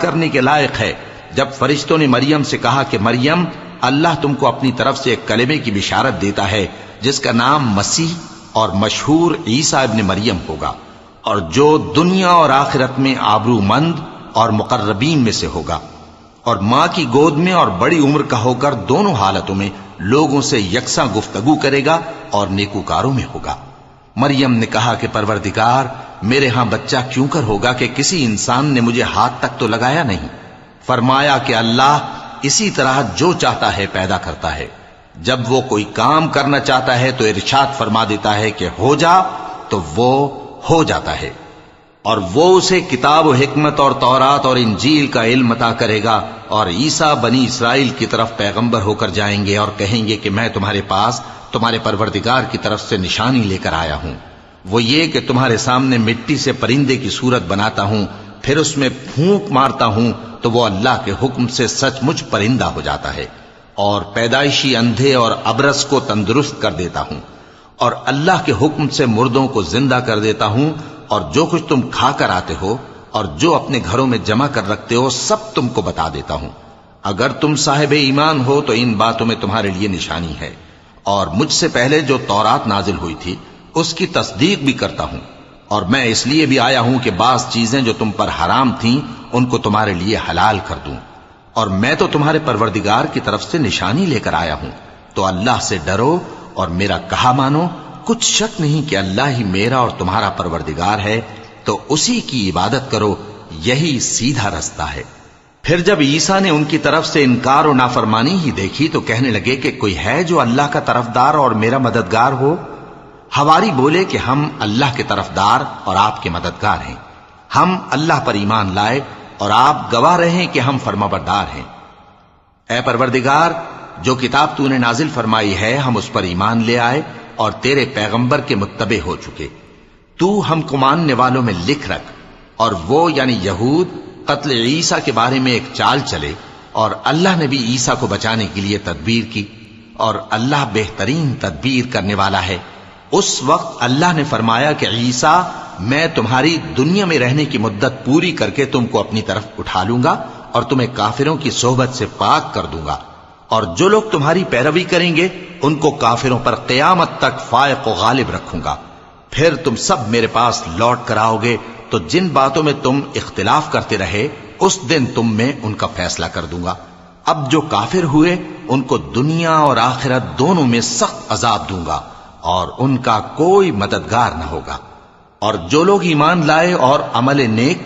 کرنے کے لائق ہے جب فرشتوں نے مریم سے کہا کہ مریم، اللہ تم کو اپنی طرف سے ایک کلمے کی بشارت دیتا ہے جس کا نام مسیح اور مشہور عیسیٰ ابن مریم ہوگا، اور جو دنیا اور آخرت میں آبرو مند اور مقربین میں سے ہوگا، اور ماں کی گود میں اور بڑی عمر کا ہو کر دونوں حالتوں میں لوگوں سے یکساں گفتگو کرے گا اور نیکوکاروں میں ہوگا۔ مریم نے کہا کہ پروردگار، میرے ہاں بچہ کیوں کر ہوگا کہ کسی انسان نے مجھے ہاتھ تک تو لگایا نہیں۔ فرمایا کہ اللہ اسی طرح جو چاہتا ہے پیدا کرتا ہے، جب وہ کوئی کام کرنا چاہتا ہے تو ارشاد فرما دیتا ہے کہ ہو جا تو وہ ہو جاتا ہے، اور وہ اسے کتاب و حکمت اور تورات اور انجیل کا علم عطا کرے گا، اور عیسیٰ بنی اسرائیل کی طرف پیغمبر ہو کر جائیں گے اور کہیں گے کہ میں تمہارے پاس تمہارے پروردگار کی طرف سے نشانی لے کر آیا ہوں، وہ یہ کہ تمہارے سامنے مٹی سے پرندے کی صورت بناتا ہوں، پھر اس میں پھونک مارتا ہوں تو وہ اللہ کے حکم سے سچ مچ پرندہ ہو جاتا ہے، اور پیدائشی اندھے اور ابرص کو تندرست کر دیتا ہوں، اور اللہ کے حکم سے مردوں کو زندہ کر دیتا ہوں، اور جو کچھ تم کھا کر آتے ہو اور جو اپنے گھروں میں جمع کر رکھتے ہو سب تم کو بتا دیتا ہوں۔ اگر تم صاحب ایمان ہو تو ان باتوں میں تمہارے لیے نشانی ہے، اور مجھ سے پہلے جو تورات نازل ہوئی تھی اس کی تصدیق بھی کرتا ہوں، اور میں اس لیے بھی آیا ہوں کہ بعض چیزیں جو تم پر حرام تھیں ان کو تمہارے لیے حلال کر دوں، اور میں تو تمہارے پروردگار کی طرف سے نشانی لے کر آیا ہوں، تو اللہ سے ڈرو اور میرا کہا مانو۔ کچھ شک نہیں کہ اللہ ہی میرا اور تمہارا پروردگار ہے، تو اسی کی عبادت کرو، یہی سیدھا رستہ ہے۔ پھر جب عیسیٰ نے ان کی طرف سے انکار و نافرمانی ہی دیکھی تو کہنے لگے کہ کوئی ہے جو اللہ کا طرفدار اور میرا مددگار ہو؟ حواری بولے کہ ہم اللہ کے طرفدار اور آپ کے مددگار ہیں، ہم اللہ پر ایمان لائے اور آپ گواہ رہیں کہ ہم فرمانبردار ہیں۔ اے پروردگار، جو کتاب تو نے نازل فرمائی ہے ہم اس پر ایمان لے آئے اور تیرے پیغمبر کے متبع ہو چکے، تو ہم کو ماننے والوں میں لکھ رکھ۔ اور وہ یعنی یہود قتل عیسیٰ کے بارے میں ایک چال چلے، اور اللہ نے بھی عیسیٰ کو بچانے کے لیے تدبیر کی، اور اللہ بہترین تدبیر کرنے والا ہے۔ اس وقت اللہ نے فرمایا کہ عیسیٰ، میں تمہاری دنیا میں رہنے کی مدت پوری کر کے تم کو اپنی طرف اٹھا لوں گا اور تمہیں کافروں کی صحبت سے پاک کر دوں گا، اور جو لوگ تمہاری پیروی کریں گے ان کو کافروں پر قیامت تک فائق و غالب رکھوں گا۔ پھر تم سب میرے پاس لوٹ کر آؤ گے تو جن باتوں میں تم اختلاف کرتے رہے اس دن تم میں ان کا فیصلہ کر دوں گا۔ اب جو کافر ہوئے ان کو دنیا اور آخرت دونوں میں سخت عذاب دوں گا، اور ان کا کوئی مددگار نہ ہوگا۔ اور جو لوگ ایمان لائے اور عمل نیک